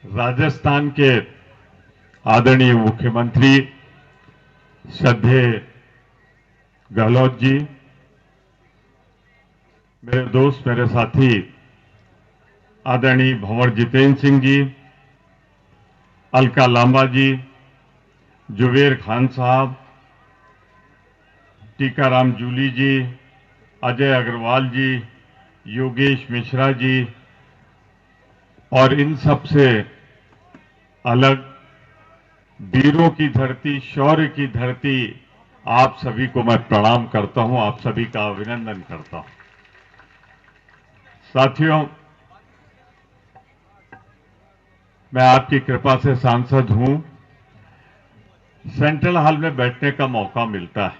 राजस्थान के आदरणीय मुख्यमंत्री श्रद्धेय गहलोत जी, मेरे दोस्त, मेरे साथी आदरणीय भंवर जितेंद्र सिंह जी, अलका लांबा जी, जुबेर खान साहब, टीकाराम जूली जी, अजय अग्रवाल जी, योगेश मिश्रा जी और इन सब से अलग वीरों की धरती, शौर्य की धरती, आप सभी को मैं प्रणाम करता हूं, आप सभी का अभिनंदन करता हूं। साथियों, मैं आपकी कृपा से सांसद हूं। सेंट्रल हॉल में बैठने का मौका मिलता है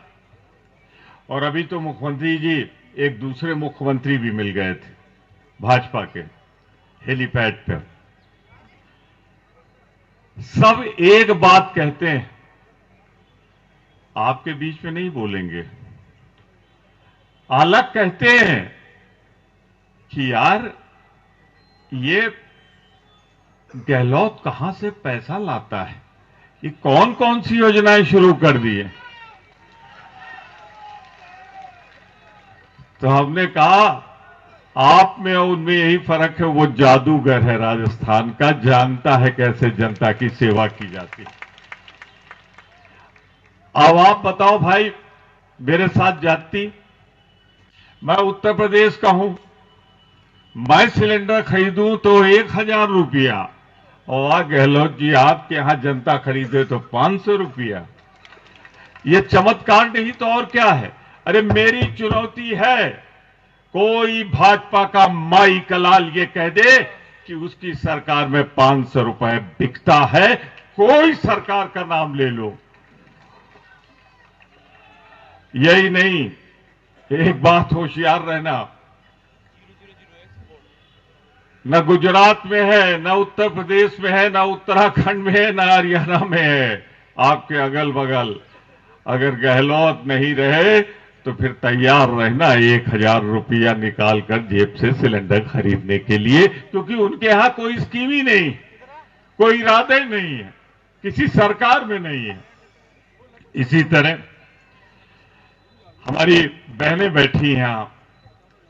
और अभी तो मुख्यमंत्री जी एक दूसरे मुख्यमंत्री भी मिल गए थे भाजपा के हेलीपैड पर। सब एक बात कहते हैं, आपके बीच में नहीं बोलेंगे। अलग कहते हैं कि यार ये गहलोत कहां से पैसा लाता है, ये कौन कौन सी योजनाएं शुरू कर दी है। तो हमने कहा आप में और उनमें यही फर्क है, वो जादूगर है राजस्थान का, जानता है कैसे जनता की सेवा की जाती है। अब आप बताओ भाई, मेरे साथ जाती, मैं उत्तर प्रदेश का हूं, मैं सिलेंडर खरीदूं तो 1,000 रुपया, और गहलोत जी आपके यहां जनता खरीदे तो 500 रुपया। ये चमत्कार नहीं तो और क्या है। अरे मेरी चुनौती है, कोई भाजपा का माई कलाल ये कह दे कि उसकी सरकार में 500 रुपए बिकता है, कोई सरकार का नाम ले लो। यही नहीं, एक बात होशियार रहना, न गुजरात में है, न उत्तर प्रदेश में है, न उत्तराखंड में है, न हरियाणा में है, आपके अगल बगल। अगर गहलोत नहीं रहे तो फिर तैयार रहना 1,000 रुपया निकाल कर जेब से सिलेंडर खरीदने के लिए, क्योंकि उनके यहां कोई स्कीम ही नहीं, कोई इरादा ही नहीं है, किसी सरकार में नहीं है। इसी तरह हमारी बहनें बैठी हैं,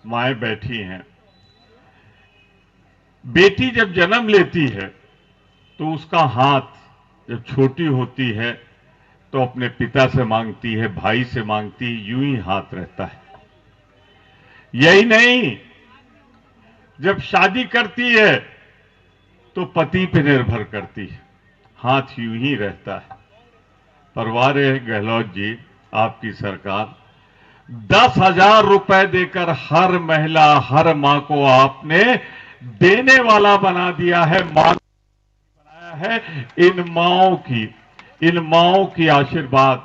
माएं बैठी हैं। बेटी जब जन्म लेती है तो उसका हाथ जब छोटी होती है तो अपने पिता से मांगती है, भाई से मांगती है, यूं ही हाथ रहता है। यही नहीं, जब शादी करती है तो पति पे निर्भर करती है, हाथ यूं ही रहता है। परवार है गहलोत जी, आपकी सरकार 10,000 रुपए देकर हर महिला, हर मां को आपने देने वाला बना दिया है, मां बनाया है। इन माओं की आशीर्वाद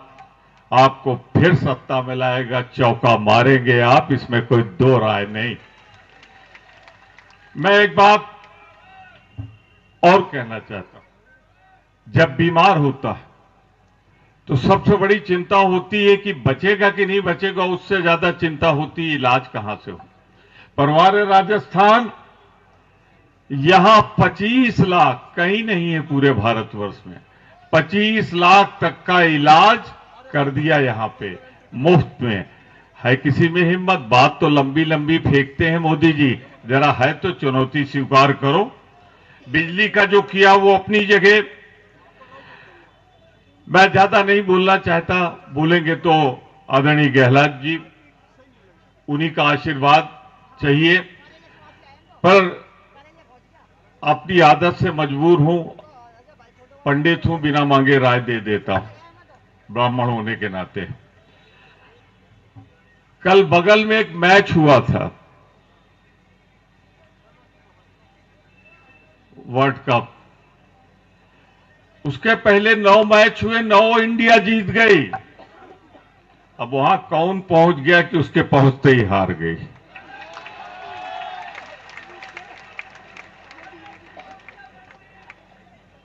आपको फिर सत्ता में लाएगा, चौका मारेंगे आप, इसमें कोई दो राय नहीं। मैं एक बात और कहना चाहता हूं, जब बीमार होता है तो सबसे बड़ी चिंता होती है कि बचेगा कि नहीं बचेगा, उससे ज्यादा चिंता होती है इलाज कहां से हो। परवार राजस्थान, यहां 25 लाख, कहीं नहीं है पूरे भारतवर्ष में, 25 लाख तक का इलाज कर दिया यहां पे मुफ्त में। है किसी में हिम्मत? बात तो लंबी लंबी फेंकते हैं मोदी जी, जरा है तो चुनौती स्वीकार करो। बिजली का जो किया वो अपनी जगह, मैं ज्यादा नहीं बोलना चाहता, बोलेंगे तो आदरणीय गहलोत जी, उन्हीं का आशीर्वाद चाहिए। पर अपनी आदत से मजबूर हूं, पंडित हूं, बिना मांगे राय दे देता हूं ब्राह्मण होने के नाते। कल बगल में एक मैच हुआ था, वर्ल्ड कप, उसके पहले 9 मैच हुए, 9 इंडिया जीत गई। अब वहां कौन पहुंच गया कि उसके पहुंचते ही हार गई।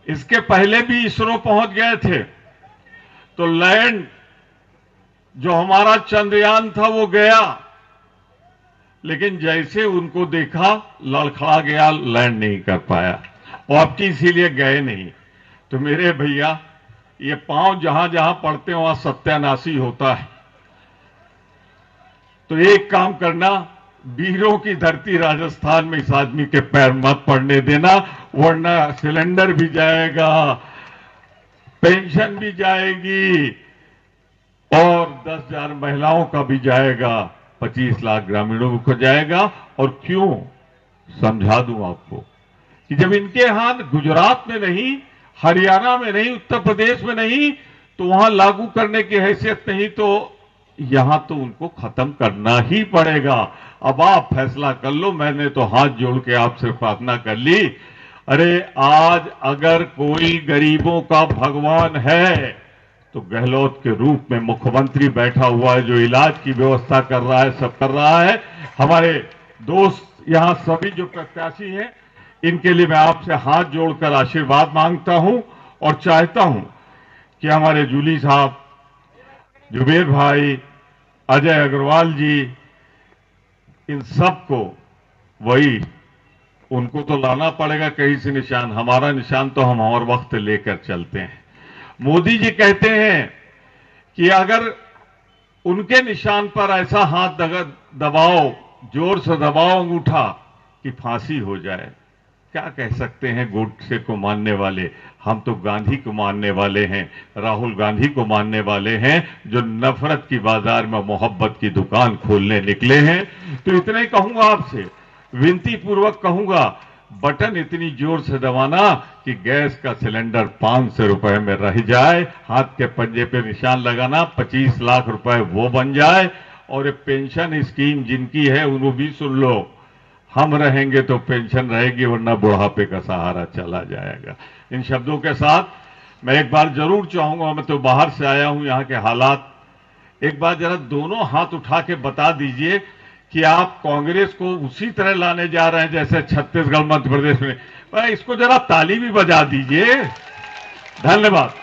इसके पहले भी इसरो पहुंच गए थे, तो लैंड जो हमारा चंद्रयान था वो गया, लेकिन जैसे उनको देखा लड़खड़ा गया, लैंड नहीं कर पाया। और आपकी इसीलिए गए नहीं। तो मेरे भैया, ये पांव जहां जहां पड़ते हैं वहां सत्यानाशी होता है। तो एक काम करना, वीरों की धरती राजस्थान में इस आदमी के पैर मत पड़ने देना, वरना सिलेंडर भी जाएगा, पेंशन भी जाएगी और 10,000 महिलाओं का भी जाएगा, 25 लाख ग्रामीणों को जाएगा। और क्यों, समझा दूं आपको कि जब इनके हाथ गुजरात में नहीं, हरियाणा में नहीं, उत्तर प्रदेश में नहीं, तो वहां लागू करने की हैसियत नहीं, तो यहां तो उनको खत्म करना ही पड़ेगा। अब आप फैसला कर लो। मैंने तो हाथ जोड़ के आपसे प्रार्थना कर ली। अरे आज अगर कोई गरीबों का भगवान है तो गहलोत के रूप में मुख्यमंत्री बैठा हुआ है, जो इलाज की व्यवस्था कर रहा है, सब कर रहा है। हमारे दोस्त यहां सभी जो प्रत्याशी हैं, इनके लिए मैं आपसे हाथ जोड़कर आशीर्वाद मांगता हूं और चाहता हूं कि हमारे जूली साहब, जुबेर भाई, अजय अग्रवाल जी, इन सबको वही, उनको तो लाना पड़ेगा कहीं से निशान। हमारा निशान तो हम और वक्त लेकर चलते हैं। मोदी जी कहते हैं कि अगर उनके निशान पर ऐसा हाथ दबाओ, जोर से दबाओ अंगूठा कि फांसी हो जाए। क्या कह सकते हैं गोडसे को मानने वाले? हम तो गांधी को मानने वाले हैं, राहुल गांधी को मानने वाले हैं, जो नफरत की बाजार में मोहब्बत की दुकान खोलने निकले हैं। तो इतना ही कहूंगा आपसे, विनती पूर्वक कहूंगा, बटन इतनी जोर से दबाना कि गैस का सिलेंडर 500 रुपए में रह जाए, हाथ के पंजे पे निशान लगाना, 25 लाख रुपए वो बन जाए। और ये पेंशन स्कीम जिनकी है उनको भी सुन लो, हम रहेंगे तो पेंशन रहेगी, वरना बुढ़ापे का सहारा चला जाएगा। इन शब्दों के साथ मैं एक बार जरूर चाहूंगा, मैं तो बाहर से आया हूं, यहां के हालात एक बार जरा दोनों हाथ उठा के बता दीजिए कि आप कांग्रेस को उसी तरह लाने जा रहे हैं जैसे छत्तीसगढ़ मध्य प्रदेश में। इसको जरा ताली भी बजा दीजिए। धन्यवाद।